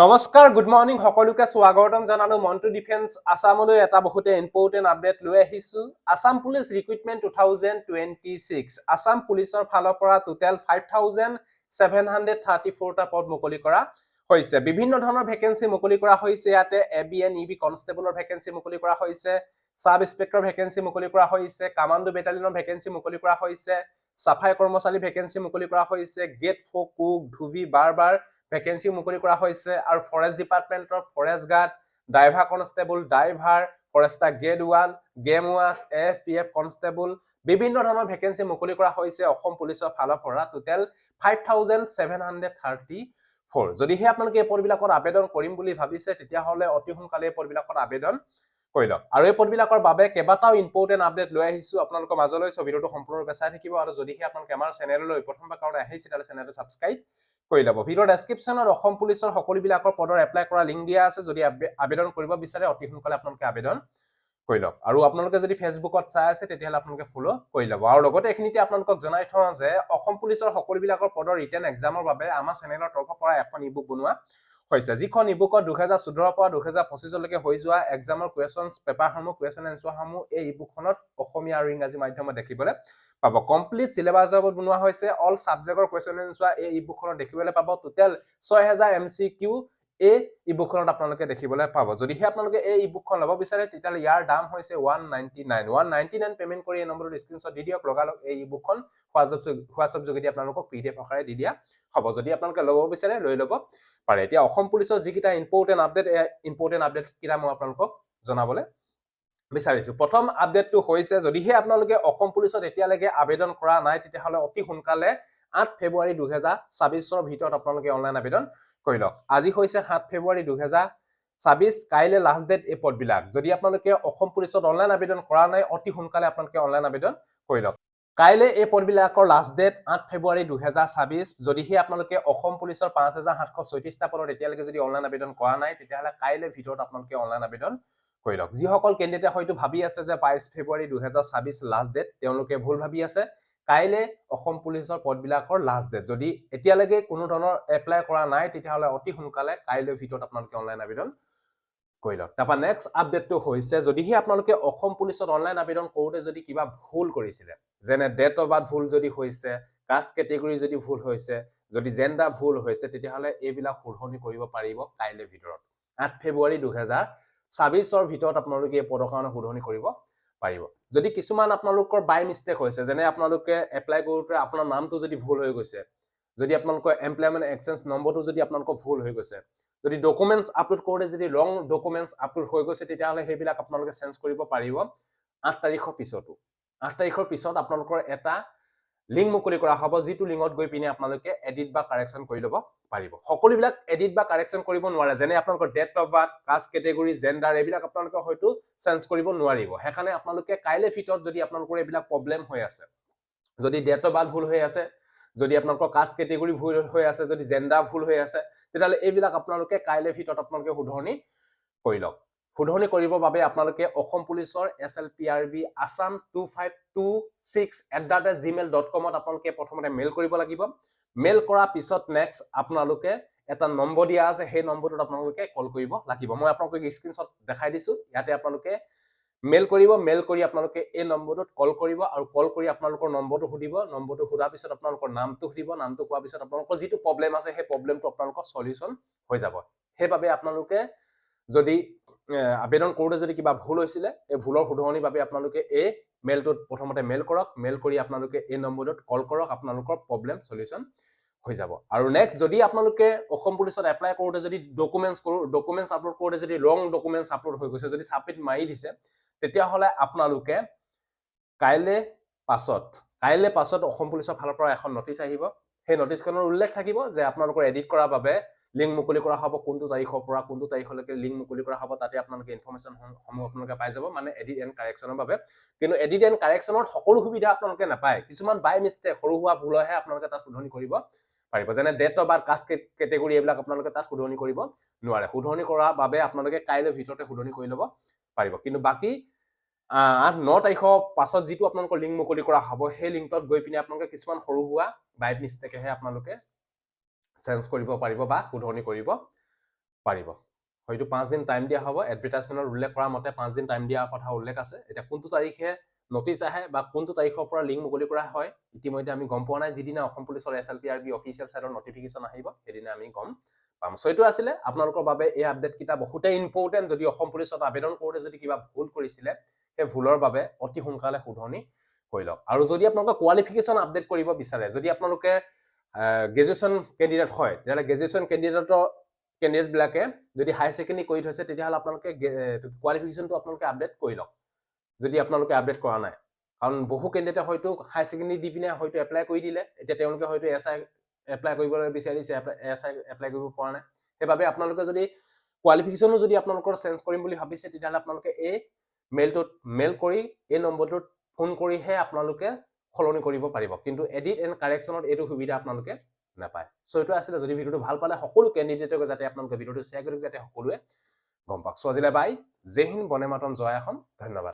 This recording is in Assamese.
নমস্কাৰ গুড মৰ্নিং সকলোকে স্বাগতম জনালো মন্টু ডিফেন্স আসামলৈ এটা বহুতে ইম্পৰ্টেন্ট আপডেট লৈ আহিছো আসাম পুলিচ ৰিক্ৰুটমেন্ট 2026 আসাম পুলিচৰ ফালৰ পৰা টোটাল 5734 টা পদ মুকলি কৰা হৈছে বিভিন্ন ধৰণৰ ভেকেন্সি মুকলি কৰা হৈছে ইয়াতে এবিএন ইবি কনষ্টেবলৰ ভেকেন্সি মুকলি কৰা হৈছে সাব ইন্সপেক্টৰ ভেকেন্সি মুকলি কৰা হৈছে কামাণ্ডো বেটালিয়নৰ ভেকেন্সি মুকলি কৰা হৈছে সাফাই কৰ্মচাৰী ভেকেন্সি মুকলি কৰা হৈছে গেট ফৰ কুক ধুবি বাৰবাৰ ভেকেন্সি মুকলি কৰা হৈছে আৰু ফৰেষ্ট ডিপাৰ্টমেন্টৰ forest guard driver constable driver forester grade 1 game watch FPF constable বিভিন্ন ধৰণৰ ভেকেন্সি মুকলি কৰা হৈছে অসম পুলিচৰ ফালৰ পৰা টোটাল 5734 যদিহে আপোনালোকে এই পদবিলাকত আবেদন কৰিম বুলি ভাবিছে তেতিয়া হলে অতি সোনকালে এই পদবিলাকত আবেদন কৰি লওক আৰু এই পদবিলাকৰ বাবে কেইবাটাও ইম্পৰ্টেন্ট আপডেট লৈ আহিছো আপোনালোকৰ মাজলৈ ভিডিওটো সম্পূৰ্ণৰূপে চাই থাকিব আৰু যদিহে আপোনালোকে আমাৰ চেনেললৈ প্ৰথমবাৰ কাৰণে আহিছে তেতিয়াহলে চেনেলটো সাবস্ক্ৰাইব কৰি লব ভিডিওৰ ডেসক্ৰিপচনত অসম পুলিচৰ সকলোবিলাকৰ পদৰ এপ্লাই কৰা লিংক দিয়া আছে যদি আবেদন কৰিব বিচাৰে অতি সোনকালে আপোনালোকে আবেদন কৰি লওক আৰু আপোনালোকে যদি ফেসবুকত চাই আছে তেতিয়াহলে আপোনালোকে ফলো কৰি লব আৰু লগতে এখিনিতে আপোনালোকক জনাই থওঁ যে অসম পুলিচৰ সকলোবিলাকৰ পদৰ ৰিটেন এক্সামৰ বাবে আমাৰ চেনেলৰ তৰফৰ পৰা এখন ইবুক বনোৱা হৈছে যিখন ইবুকত 2014 পৰা 2025 লৈকে হৈ যোৱা এক্সামৰ কোৱেশ্যনছ পেপাৰসমূহ কোৱেশ্যন এনসাৰসমূহ এই ইবুকখনত অসমীয়া আৰু ইংৰাজী মাধ্যমত দেখিবলৈ পাব কমপ্লিট সিলেবাছৰ ওপৰত বনোৱা হৈছে অল সাবজেক্টৰ কোৱেশ্যন এনসাৰ এই ইবুকখনত দেখিবলৈ পাব টোটাল 6000 এমসিকিউ এই ইবুকখনত আপোনালোকে দেখিবলৈ পাব যদিহে আপোনালোকে এই ইবুকখন ল'ব বিচাৰে তেতিয়াহলে ইয়াৰ দাম হৈছে 199 পেমেন্ট কৰি এই নম্বৰত স্ক্ৰিনশ্বট দি দিয়ক লগালগ এই ইবুকখন হোৱাটছআপ যোগেদি আপোনালোকক পিডিএফ আকাৰে দি দিয়া হ'ব যদি আপোনালোকে ল'ব বিচাৰে লৈ ল'ব পাৰে এতিয়া অসম পুলিচৰ যিকিটা ইম্পৰ্টেন্ট আপডেট কিটা মই আপোনালোকক জনাবলৈ বিচাৰিছো প্ৰথম আপডেটটো হৈছে যদিহে আপোনালোকে অসম পুলিচত এতিয়ালৈকে আবেদন কৰা নাই তেতিয়াহলে অতি সোনকালে 8 ফেব্ৰুৱাৰী 2026 ৰ ভিতৰত আপোনালোকে অনলাইন আবেদন কৰি লওক আজি হৈছে 7 ফেব্ৰুৱাৰী 2026 কাইলে লাষ্ট ডেট এই পদবিলাক যদি আপোনালোকে অসম পুলিচত অনলাইন আবেদন কৰা নাই অতি সোনকালে আপোনালোকে অনলাইন আবেদন কৰি লওক কাইলে এই পদবিলাকৰ লাষ্ট ডেট 8 ফেব্ৰুৱাৰী 2026 যদিহে আপোনালোকে অসম পুলিচৰ 5736 টা পদত এতিয়ালৈকে যদি অনলাইন আবেদন কৰা নাই তেতিয়াহলে কাইলে ভিতৰত আপোনালোকে অনলাইন আবেদন কৰি লওক যিসকল কেণ্ডিডেট হয়তো ভাবি আছে যে 22 ফেব্ৰুৱাৰী 2026 লাষ্ট ডেট তেওঁলোকে ভুল ভাবি আছে কাইলে অসম পুলিচৰ পদবিলাকৰ লাষ্ট ডেট যদি এতিয়ালৈকে কোনো ধৰণৰ এপ্লাই কৰা নাই তেতিয়াহলে অতি সোনকালে কাইলে ভিতৰত আপোনালোকে অনলাইন আবেদন কৰি লওক তাৰপা নেক্সট আপডেটটো হৈছে যদিহে আপোনালোকে অসম পুলিচত অনলাইন আবেদন কৰোতে যদি কিবা ভুল কৰিছিলে যেনে ডেট অফ বাৰ্থ ভুল যদি হৈছে কাষ্ট কেটেগৰী যদি ভুল হৈছে যদি জেন্ডাৰ ভুল হৈছে তেতিয়াহলে এইবিলাক শুধৰণি কৰিব পাৰিব কাইলে ভিতৰত 8 ফেব্ৰুৱাৰী 2026 ৰ ভিতৰত আপোনালোকে এই পদৰ কাৰণে শুধৰণি কৰিব পাৰিব যদি কিছুমান আপোনালোকৰ বাই মিস্টেক হৈছে যেনে আপোনালোকে এপ্লাই কৰোতে আপোনাৰ নামটো যদি ভুল হৈ গৈছে যদি আপোনালোকৰ এমপ্লয়মেন্ট এক্সচেঞ্জ নম্বৰটো যদি আপোনালোকৰ ভুল হৈ গৈছে যদি ডকুমেন্টস আপলোড কৰোতে যদি ৰং ডকুমেন্টস আপলোড হৈ গৈছে তেতিয়াহলে সেইবিলাক আপোনালোকে চেঞ্জ কৰিব পাৰিব 8 তাৰিখৰ পিছতো 8 তাৰিখৰ পিছত আপোনালোকৰ এটা লিংক মুকলি কৰা হ'ব যিটো লিংকত গৈ পিনে আপোনালোকে এডিট বা কাৰেকচন কৰি ল'ব পাৰিব সকলোবিলাক এডিট বা কাৰেকচন কৰিব নোৱাৰে যেনে আপোনালোকৰ date of birth caste category gender এইবিলাক আপোনালোকে হয়তো চেঞ্জ কৰিব নোৱাৰিব হেকাৰণে আপোনালোকে কাইলে ভিতৰত যদি আপোনালোকৰ এইবিলাক প্ৰবলেম হৈ আছে যদি ডেট অফ বাৰ্থ ভুল হৈ আছে যদি আপোনালোকৰ কাষ্ট কেটেগৰী ভুল হৈ আছে যদি জেন্ডাৰ ভুল হৈ আছে তেতিয়াহলে এইবিলাক আপোনালোকে কাইলে ভিতৰত আপোনালোকে শুধৰণি কৰি লওক শুধৰণি কৰিবৰ বাবে আপোনালোকে অসম পুলিচৰ SLPRB assam2526@gmail.com ত আপোনালোকে প্ৰথমতে মেইল কৰিব লাগিব মেইল কৰাৰ পিছত নেক্সট আপোনালোকে এটা নম্বৰ দিয়া আছে সেই নম্বৰটোত আপোনালোকে কল কৰিব লাগিব মই আপোনালোকক স্ক্ৰিনশ্বট দেখাই দিছো ইয়াতে আপোনালোকে মেইল কৰিব মেইল কৰি আপোনালোকে এই নম্বৰটোত কল কৰিব আৰু কল কৰি আপোনালোকৰ নম্বৰটো সুধিব নম্বৰটো খুদাৰ পিছত আপোনালোকৰ নামটো সুধিব নামটো কোৱাৰ পিছত আপোনালোকৰ যিটো প্ৰবলেম আছে সেই প্ৰবলেমটো আপোনালোকৰ সলিউশন হৈ যাব হেবাবে আপোনালোকে যদি আবেদন কৰোতে যদি কিবা ভুল হৈছিলে এই ভুলৰ শুধৰণিৰ বাবে আপোনালোকে এই মেইলটোত প্ৰথমতে মেইল কৰক মেইল কৰি আপোনালোকে এই নম্বৰটোত কল কৰক আপোনালোকৰ প্ৰবলেম সলিউশন হৈ যাব আৰু নেক্সট যদি আপোনালোকে অসম পুলিচত এপ্লাই কৰোতে যদি ডকুমেন্টস আপলোড কৰোতে যদি ৰং ডকুমেন্টস আপলোড হৈ গৈছে যদি সাবমিট মাৰি দিছে তেতিয়াহলে আপোনালোকে কাইলে পাছত অসম পুলিচৰ ফালৰ পৰা এখন নটিচ আহিব সেই নটিচখনৰ উল্লেখ থাকিব যে আপোনালোকৰ এডিট কৰাৰ বাবে লিংক মুকলি কৰা হ'ব কোনটো তাৰিখৰ পৰা কোনটো তাৰিখলৈকে লিংক মুকলি কৰা হ'ব তাতে আপোনালোকে ইনফৰমেশন সমূহ আপোনালোকে পাই যাব মানে এডিট এণ্ড কাৰেকচনৰ বাবে কিন্তু এডিট এণ্ড কাৰেকচনৰ সকলো সুবিধা আপোনালোকে নাপায় কিছুমান বাই মিস্টেক সৰু হোৱা ভুলহে আপোনালোকে তাত শুধৰণি কৰিব পাৰিব যেনে date of birth caste category এইবিলাক আপোনালোকে তাত শুধৰণি কৰিব নোৱাৰে শুধৰণি কৰাৰ বাবে আপোনালোকে কাইলৈ ভিতৰতে শুধৰণি কৰি ল'ব পাৰিব কিন্তু বাকি 8-9 তাৰিখৰ পাছত যিটো আপোনালোকৰ লিংক মুকলি কৰা হ'ব সেই লিংকত গৈ পিনে আপোনালোকে কিছুমান সৰু হোৱা বাই মিস্টেকহে আপোনালোকে চেঞ্জ কৰিব পাৰিব বা শুধৰণি কৰিব পাৰিব হয়তো 5 দিন টাইম দিয়া হ'ব এডভাৰটাইজমেণ্টত উল্লেখ কৰা মতে 5 দিন টাইম দিয়া কথা উল্লেখ আছে এতিয়া কোনটো তাৰিখে নটিচ আহে বা কোনটো তাৰিখৰ পৰা লিংক মুকলি কৰা হয় ইতিমধ্যে আমি গম পোৱা নাই যিদিনা অসম পুলিচৰ SLPRB অফিচিয়েল সাইটৰ নটিফিকেশন আহিব সেইদিনা আমি গম পাম সো এইটো আছিলে আপোনালোকৰ বাবে এই আপডেট কিটা বহুতে ইম্পৰ্টেন্ট যদি অসম পুলিচত আবেদন কৰোতে যদি কিবা ভুল কৰিছিলে সেই ভুলৰ বাবে অতি সোনকালে শুধৰণি হৈ লওক আৰু যদি আপোনালোকে কোৱালিফিকেশন আপডেট কৰিব বিচাৰে যদি আপোনালোকে গ্ৰেজুৱেচন ক্যান্ডিডেট হয় তেতিয়াহলে গ্ৰেজুৱেচন ক্যান্ডিডেট বিলাকে যদি হাই সেকেন্ডাৰী কৰি থৈছে তেতিয়াহলে আপোনালোকে কোৱালিফিকেশনটো আপোনালোকে আপডেট কৰি লওক যদি আপোনালোকে আপডেট কৰা নাই কাৰণ বহু ক্যান্ডিডেট হয়তো হাই সেকেন্ডাৰী দি পিনে হয়তো এপ্লাই কৰি দিলে এতিয়া তেওঁলোকে হয়তো এসআই এপ্লাই কৰিবলৈ বিচাৰিছে এসআই এপ্লাই কৰিব পৰা নাই সেইবাবে আপোনালোকে যদি কোৱালিফিকেশনো যদি আপোনালোকৰ চেঞ্জ কৰিম বুলি ভাবিছে তেতিয়াহলে আপোনালোকে এই মেইল কৰি এই নম্বৰটোত ফোন কৰিহে আপোনালোকে সলনি কৰিব পাৰিব কিন্তু এডিট এণ্ড কাৰেকচনত এইটো সুবিধা আপোনালোকে নাপায় সো এইটো আছিল যদি ভিডিওটো ভাল পালে সকলো ক্যান্ডিডেটক যাতে আপোনালোকে ভিডিওটো শেয়াৰ কৰি যাতে সকলোৱে গম পাওক সো আজিলৈ বাই জয় হিন্দ বন্দে মাতৰম জয় অসম ধন্যবাদ